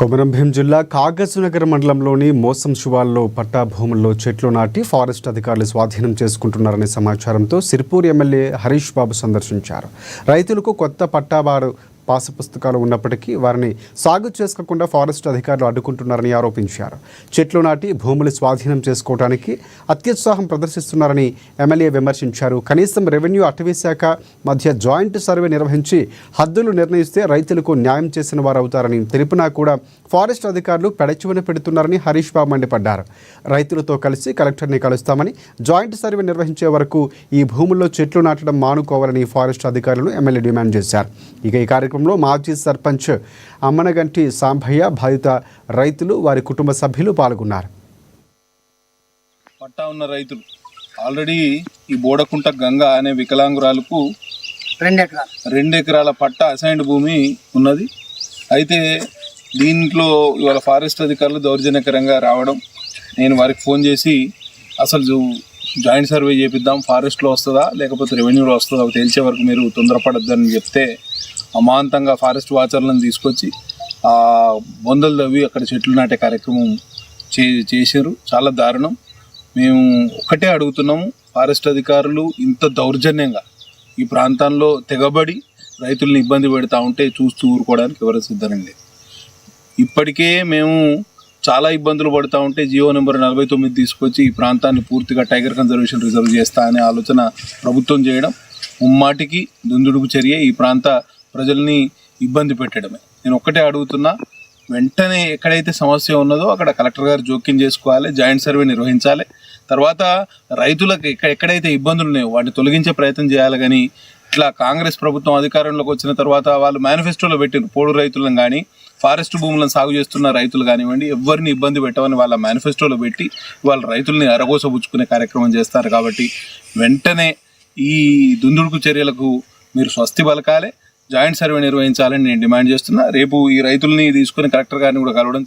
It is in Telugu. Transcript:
కొమరంభీం జిల్లా కాగజ్నగర్ మండలంలోని మోసం శివార్లో పట్టా భూముల్లో చెట్లు నాటి ఫారెస్ట్ అధికారులు స్వాధీనం చేసుకుంటున్నారనే సమాచారంతో సిర్పూర్ ఎమ్మెల్యే హరీష్ బాబు సందర్శించారు. రైతులకు కొత్త పట్టావారు పాసు పుస్తకాలు ఉన్నప్పటికీ వారిని సాగు చేసుకోకుండా ఫారెస్ట్ అధికారులు అడ్డుకుంటున్నారని ఆరోపించారు. చెట్లు నాటి భూములు స్వాధీనం చేసుకోవడానికి అత్యుత్సాహం ప్రదర్శిస్తున్నారని ఎమ్మెల్యే విమర్శించారు. కనీసం రెవెన్యూ అటవీ శాఖ మధ్య జాయింట్ సర్వే నిర్వహించి హద్దులు నిర్ణయిస్తే రైతులకు న్యాయం చేసిన వారు అవుతారని తెలిపినా కూడా ఫారెస్ట్ అధికారులు పెడచెవిన పెడుతున్నారని హరీష్ బాబు మండిపడ్డారు. రైతులతో కలిసి కలెక్టర్ని కలుస్తామని, జాయింట్ సర్వే నిర్వహించే వరకు ఈ భూముల్లో చెట్లు నాటడం మానుకోవాలని ఫారెస్ట్ అధికారులను ఎమ్మెల్యే డిమాండ్ చేశారు. ఇక ఈ కార్యక్రమంలో మాజీ సర్పంచ్ అమ్మనగంటి సాంభయ్య, బాధిత రైతులు, వారి కుటుంబ సభ్యులు పాల్గొన్నారు. పట్టా ఉన్న రైతులు ఆల్రెడీ ఈ బోడకుంట గంగా అనే వికలాంగురాలకు 2 ఎకరాల పట్టా అసైన్డ్ భూమి ఉన్నది. అయితే దీంట్లో ఇవాళ ఫారెస్ట్ అధికారులు దౌర్జన్యకరంగా రావడం, నేను వారికి ఫోన్ చేసి అసలు జాయింట్ సర్వే చేపిద్దాం, ఫారెస్ట్లో వస్తుందా లేకపోతే రెవెన్యూలో వస్తుందా తేల్చే వరకు మీరు తొందరపడద్దని చెప్తే అమాంతంగా ఫారెస్ట్ వాచర్లను తీసుకొచ్చి బొందలు తవ్వి అక్కడ చెట్లు నాటే కార్యక్రమం చేశారు. చాలా దారుణం. మేము ఒకటే అడుగుతున్నాము, ఫారెస్ట్ అధికారులు ఇంత దౌర్జన్యంగా ఈ ప్రాంతాల్లో తెగబడి రైతుల్ని ఇబ్బంది పెడతా ఉంటే చూస్తూ ఊరుకోవడానికి ఎవరు సిద్ధంగా లేదు. ఇప్పటికే మేము చాలా ఇబ్బందులు పడుతూ ఉంటే జీవో నెంబర్ 49 తీసుకొచ్చి ఈ ప్రాంతాన్ని పూర్తిగా టైగర్ కన్జర్వేషన్ రిజర్వ్ చేస్తా అనే ఆలోచన ప్రభుత్వం చేయడం ముమ్మాటికి దుందుడుకు చర్య, ఈ ప్రాంత ప్రజల్ని ఇబ్బంది పెట్టడమే. నేను ఒక్కటే అడుగుతున్నా, వెంటనే ఎక్కడైతే సమస్య ఉన్నదో అక్కడ కలెక్టర్ గారు జోక్యం చేసుకోవాలి, జాయింట్ సర్వే నిర్వహించాలి. తర్వాత రైతులకు ఎక్కడైతే ఇబ్బందులు ఉన్నాయో వాటిని తొలగించే ప్రయత్నం చేయాలి. కానీ ఇట్లా కాంగ్రెస్ ప్రభుత్వం అధికారంలోకి వచ్చిన తర్వాత వాళ్ళు మేనిఫెస్టోలో పెట్టిన పోడు రైతులను కానీ ఫారెస్ట్ భూములను సాగు చేస్తున్న రైతులు కానివ్వండి ఎవరిని ఇబ్బంది పెట్టమని వాళ్ళ మేనిఫెస్టోలో పెట్టి వాళ్ళ రైతుల్ని అరగోసబుచ్చుకునే కార్యక్రమం చేస్తారు. కాబట్టి వెంటనే ఈ దుందుడుకు చర్యలకు మీరు స్వస్తి పలకాలి, జాయింట్ సర్వే నిర్వహించాలని నేను డిమాండ్ చేస్తున్నా. రేపు ఈ రైతుల్ని తీసుకుని కలెక్టర్ గారిని కూడా కలవడం